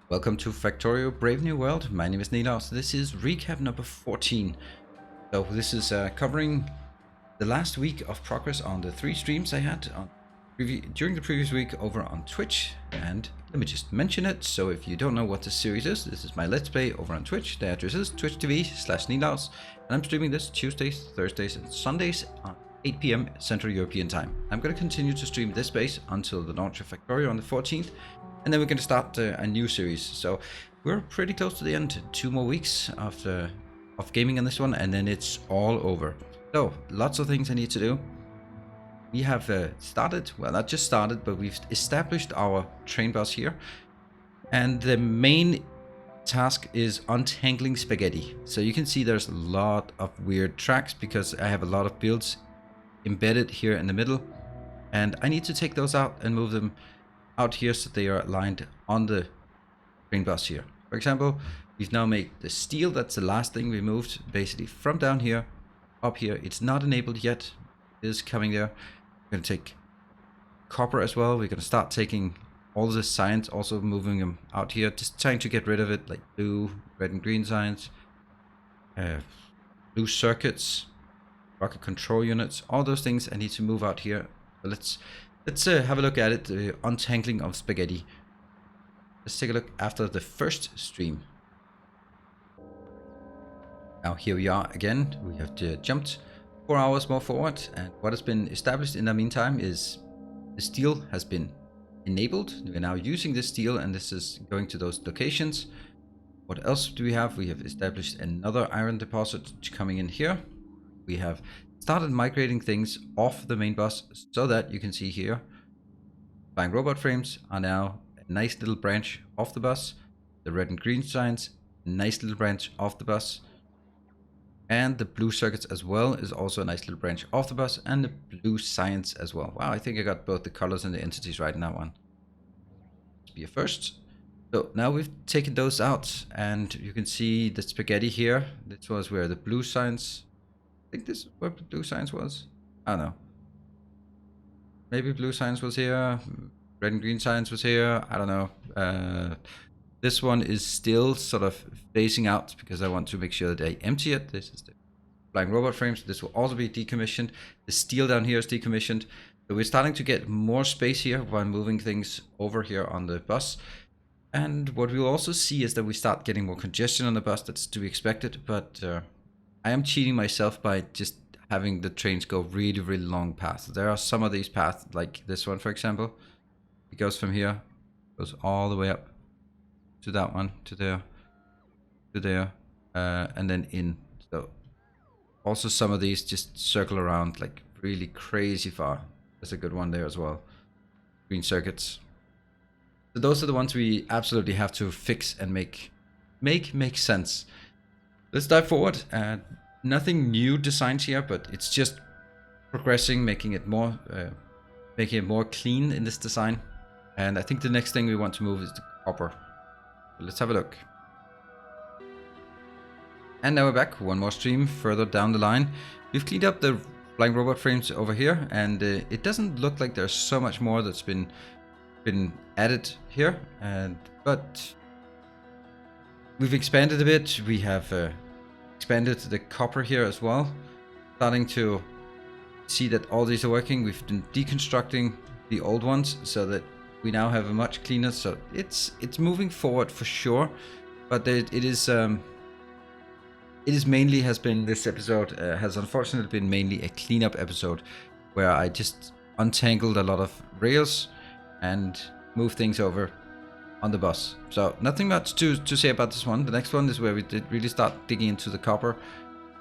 Welcome to Factorio Brave New World. My name is Nilaus. This is recap number 14. So this is covering the last week of progress on the 3 streams I had on during the previous week over on Twitch. And let me just mention it. So if you don't know what this series is, this is my Let's Play over on Twitch. The address is twitch.tv/Nilaus. And I'm streaming this Tuesdays, Thursdays, and Sundays on 8 PM Central European Time. I'm going to continue to stream this base until the launch of Factorio on the 14th. And then we're going to start a new series. So we're pretty close to the end. 2 more weeks of gaming on this one, and then it's all over. So lots of things I need to do. We have started, well, not just started, but we've established our train bus here. And the main task is untangling spaghetti. So you can see there's a lot of weird tracks because I have a lot of builds embedded here in the middle. And I need to take those out and move them out here so they are aligned on the train bus here. For example, we've now made the steel. That's the last thing we moved, basically from down here up here. It's not enabled yet. It is coming there. We're going to take copper as well. We're going to start taking all the signs, also moving them out here, just trying to get rid of it, like blue, red and green signs, blue circuits, rocket control units, all those things I need to move out here. So let's have a look at it, the untangling of spaghetti. Let's take a look after the first stream. Now here we are again. We have jumped 4 hours more forward, and what has been established in the meantime is the steel has been enabled. We're now using this steel, and this is going to those locations. What else do we have? We have established another iron deposit coming in here. We have started migrating things off the main bus so that you can see here flying robot frames are now a nice little branch off the bus. The red and green signs, a nice little branch off the bus, and the blue circuits as well is also a nice little branch off the bus, and the blue science as well. Wow, I think I got both the colors and the entities right in that one. Let's be a first. So now we've taken those out, and you can see the spaghetti here. This was where the blue signs, I think this is where the blue science was. I don't know. Maybe blue science was here. Red and green science was here. I don't know. This one is still sort of phasing out because I want to make sure that I empty it. This is the flying robot frames. This will also be decommissioned. The steel down here is decommissioned. So we're starting to get more space here while moving things over here on the bus. And what we'll also see is that we start getting more congestion on the bus. That's to be expected, but I am cheating myself by just having the trains go really, really long paths. There are some of these paths, like this one, for example. It goes from here, goes all the way up to that one, to there, to there, and then in. So also some of these just circle around like really crazy far. There's a good one there as well. Green circuits. So those are the ones we absolutely have to fix and make sense. Let's dive forward. Nothing new designs here, but it's just progressing, making it more clean in this design. And I think the next thing we want to move is the copper. So let's have a look. And now we're back. One more stream further down the line. We've cleaned up the flying robot frames over here, and it doesn't look like there's so much more that's been added here. But we've expanded a bit. We have expanded the copper here as well, starting to see that all these are working. We've been deconstructing the old ones so that we now have a much cleaner. So it's moving forward for sure, but it is mainly has been, this episode has unfortunately been mainly a cleanup episode where I just untangled a lot of rails and moved things over on the bus. So nothing much to say about this one. The next one is where we did really start digging into the copper,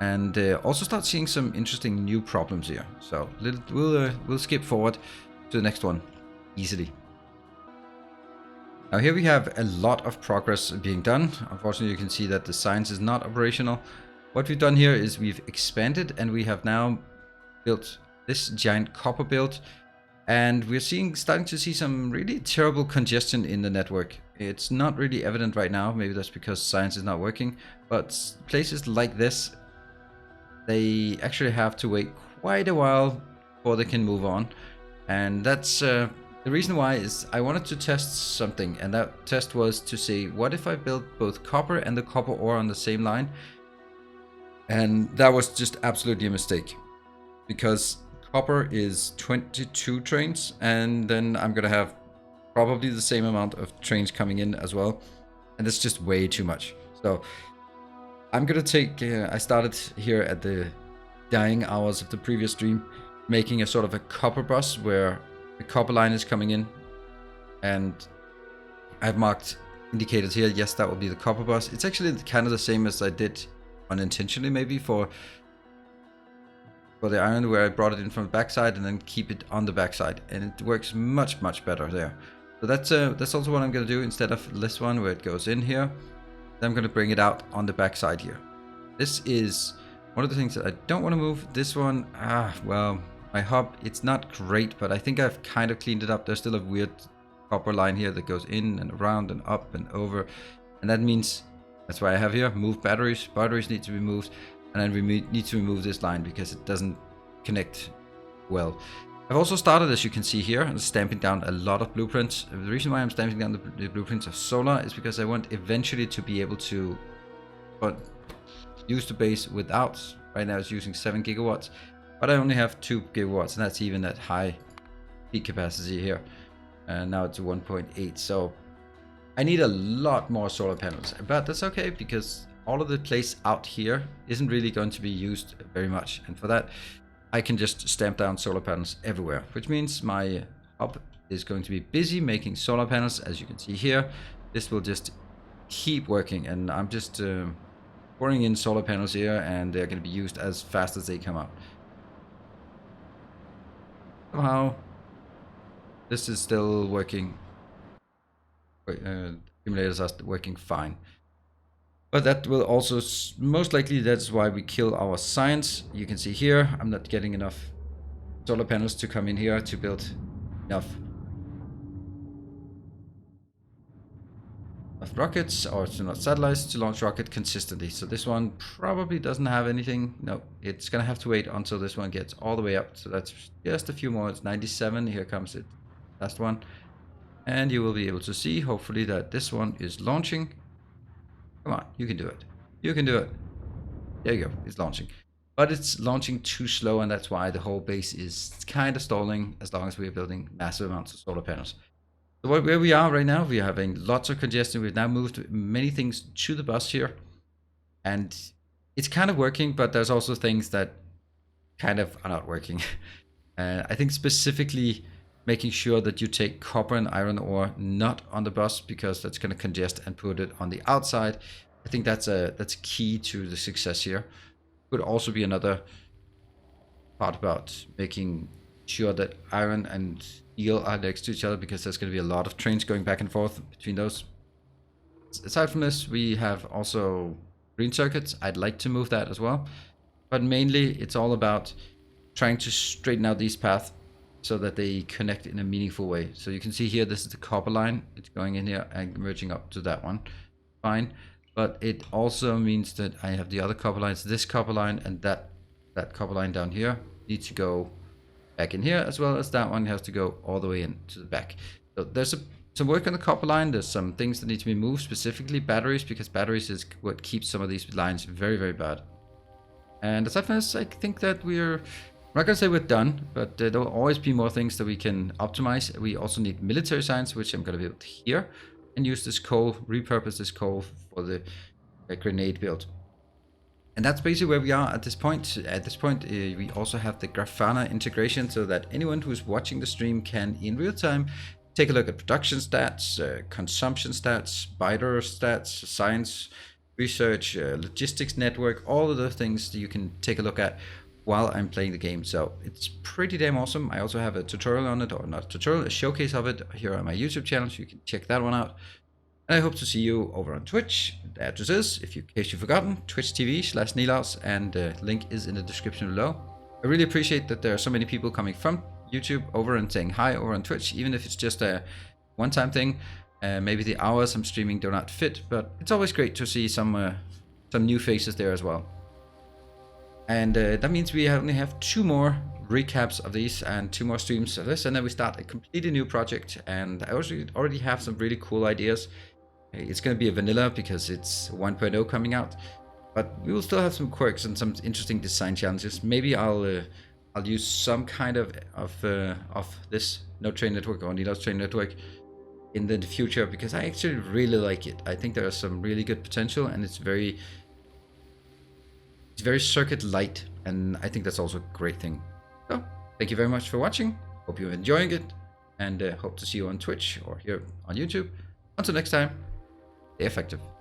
and also start seeing some interesting new problems here. So we'll skip forward to the next one easily. Now here we have a lot of progress being done. Unfortunately, you can see that the science is not operational. What we've done here is we've expanded, and we have now built this giant copper build. And we're starting to see some really terrible congestion in the network. It's not really evident right now. Maybe that's because science is not working. But places like this, they actually have to wait quite a while before they can move on. And that's The reason why is I wanted to test something, and that test was to see what if I built both copper and the copper ore on the same line. And that was just absolutely a mistake, because copper is 22 trains, and then I'm gonna have probably the same amount of trains coming in as well, and that's just way too much. So I'm gonna take, I started here at the dying hours of the previous stream, making a sort of a copper bus where the copper line is coming in, and I've marked, indicated here, yes, that will be the copper bus. It's actually kind of the same as I did unintentionally maybe for the iron, where I brought it in from the backside and then keep it on the backside, and it works much better there. So that's also what I'm going to do instead of this one where it goes in here. Then I'm going to bring it out on the backside here. This is one of the things that I don't want to move. This one, well, my hub, it's not great, but I think I've kind of cleaned it up. There's still a weird copper line here that goes in and around and up and over, and that means that's why I have here move batteries. Batteries need to be moved, and then we need to remove this line because it doesn't connect well. I've also started, as you can see here, stamping down a lot of blueprints. The reason why I'm stamping down the blueprints of solar is because I want eventually to be able to use the base without, right now it's using 7 gigawatts, but I only have 2 gigawatts, and that's even at high peak capacity here. And now it's 1.8, so I need a lot more solar panels, but that's okay because all of the place out here isn't really going to be used very much, and for that I can just stamp down solar panels everywhere, which means my hub is going to be busy making solar panels. As you can see here, this will just keep working, and I'm just pouring in solar panels here, and they're going to be used as fast as they come out. Somehow this is still working. Accumulators are working fine, but that will also most likely, that's why we kill our science. You can see here I'm not getting enough solar panels to come in here to build enough rockets, or enough satellites to launch rocket consistently. So this one probably doesn't have anything. No, it's gonna have to wait until this one gets all the way up. So that's just a few more. It's 97. Here comes it, last one. And you will be able to see, hopefully, that this one is launching. Come on, you can do it. You can do it. There you go, it's launching. But it's launching too slow, and that's why the whole base is kind of stalling as long as we are building massive amounts of solar panels. So where we are right now, we are having lots of congestion. We've now moved many things to the bus here, and it's kind of working, but there's also things that kind of are not working. I think specifically making sure that you take copper and iron ore not on the bus, because that's going to congest, and put it on the outside. I think that's key to the success here. Could also be another part about making sure that iron and steel are next to each other, because there's going to be a lot of trains going back and forth between those. Aside from this, we have also green circuits. I'd like to move that as well, but mainly it's all about trying to straighten out these paths so that they connect in a meaningful way. So you can see here, this is the copper line. It's going in here and merging up to that one. Fine. But it also means that I have the other copper lines, this copper line and that copper line down here need to go back in here, as well as that one has to go all the way in to the back. So there's some work on the copper line. There's some things that need to be moved, specifically batteries, because batteries is what keeps some of these lines very, very bad. And aside from this, I think that I'm not gonna say we're done, but there will always be more things that we can optimize. We also need military science, which I'm gonna build here, and use this coal, repurpose this coal for the grenade build. And that's basically where we are at this point. At this point, we also have the Grafana integration, so that anyone who's watching the stream can, in real time, take a look at production stats, consumption stats, spider stats, science, research, logistics network, all of those things that you can take a look at while I'm playing the game. So it's pretty damn awesome. I also have a tutorial on it, or not a tutorial, a showcase of it here on my YouTube channel, so you can check that one out. And I hope to see you over on Twitch. The address is, in case you've forgotten, twitch.tv/Nilaus, and the link is in the description below. I really appreciate that there are so many people coming from YouTube over and saying hi over on Twitch, even if it's just a one-time thing. Maybe the hours I'm streaming do not fit, but it's always great to see some new faces there as well. And that means we only have 2 more recaps of these and 2 more streams of this, and then we start a completely new project. And I already have some really cool ideas. It's going to be a vanilla because it's 1.0 coming out, but we will still have some quirks and some interesting design challenges. Maybe I'll use some kind of this node train network or Linux train network in the future, because I actually really like it. I think there is some really good potential, and it's very circuit light, and I think that's also a great thing. So thank you very much for watching. Hope you're enjoying it, and hope to see you on Twitch or here on YouTube. Until next time, stay effective.